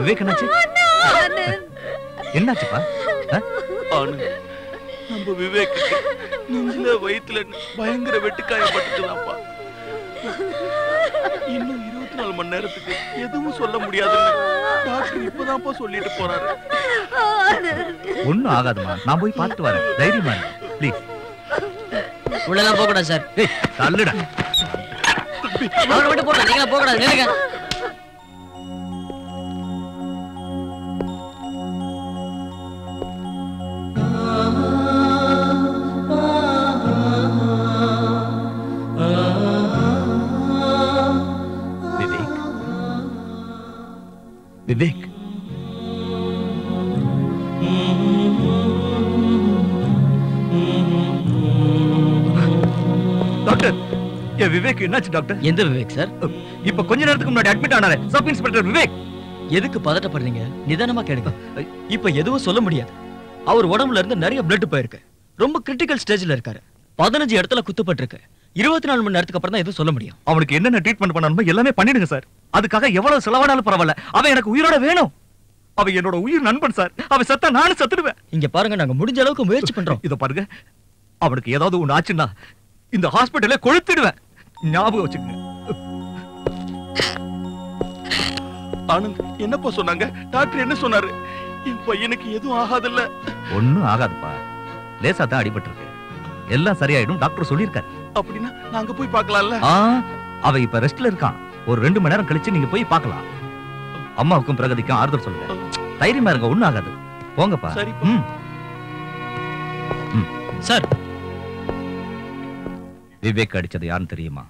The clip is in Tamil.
விவேக் என்னாச்சு? என்னாச்சுப்பா? நம்ம விவேக் நெஞ்சில வயித்துல பயங்கர வெட்டுக்காயப்பட்டுதான்ப்பா. இன்னும் 24 மணி நேரத்துக்கு எதுவும் சொல்ல முடியாதுன்னு டாக்டர் இப்பதான்ப்பா சொல்லிட்டு போறாரு. ஒண்ணும் ஆகாதுமா, நான் போய் பார்த்துட்டு வரேன். தைரியமா இரு ப்ளீஸ். உள்ளலாம் போக கூடாது சார். ஏய் தள்ளுடா. அவரை விட்டு போடா, நீங்க போக கூடாது. நில்லுங்க. விவேக், டாக்டர், ஏ விவேக் என்னாச்சு டாக்டர்? எந்த விவேக் சார்? இப்ப கொஞ்ச நேரத்துக்கு முன்னாடி அட்மிட் ஆனாரே, சப் இன்ஸ்பெக்டர் விவேக். எதுக்கு பதட்டப்படுறீங்க? நிதானமா கேளுங்க. இப்ப எதுவும் சொல்ல முடியாது. அவர் உடம்புல இருந்து நிறைய பிளட் போயிருக்கு. ரொம்ப கிரிட்டிக்கல் ஸ்டேஜ்ல இருக்காரு. 15 இடத்துல குத்துப்பட்டிருக்கு. 24 மணி நேரத்துக்கு அப்புறம் தான் எதுவும் சொல்ல முடியும். அவனுக்கு என்னென்ன ட்ரீட்மெண்ட் பண்ணணுமோ எல்லாமே பண்ணிடுங்க சார். அதுக்காக எவ்வளவு செலவானாலும் பரவாயில்ல. அவன் எனக்கு உயிரோட வேணும். அவன் என்னோட உயிர் நண்பன் சார். அவன் செத்தா நானும் செத்துடுவேன். இங்க பாருங்க, நாங்க முடிஞ்ச அளவுக்கு முயற்சி பண்றோம். இத பாருங்க, அவனுக்கு ஏதாவது ஒண்ணு ஆச்சுன்னா இந்த ஹாஸ்பிடல்ல கொளுத்திடுவேன். ஞாபகம் வச்சுக்கங்க. ஆனந்த், என்னப்பா சொன்னாங்க? டாக்டர் என்ன சொன்னாரு? என் பையனுக்கு எதுவும் ஆகாதுல்ல? ஒண்ணும் ஆகாதுப்பா, லேசா தான் அடிபட்டிருக்கு. எல்லாம் சரியாயிடும் டாக்டர் சொல்லியிருக்காரு. அப்படின்னா நாங்க போய் பார்க்கலாம்ல? அவன் இப்ப ரெஸ்ட்ல இருக்கான். ஒரு 2 மணி நேரம் கழிச்சு நீங்க போய் பார்க்கலாம். அம்மாவுக்கும் பிரகதிக்கும் ஆறுதல் சொல்லுங்க. தைரியமா இருங்க, ஒண்ணும் ஆகாது. போங்கப்பா. சார், விவேக் அடிச்சது யாருன்னு தெரியுமா?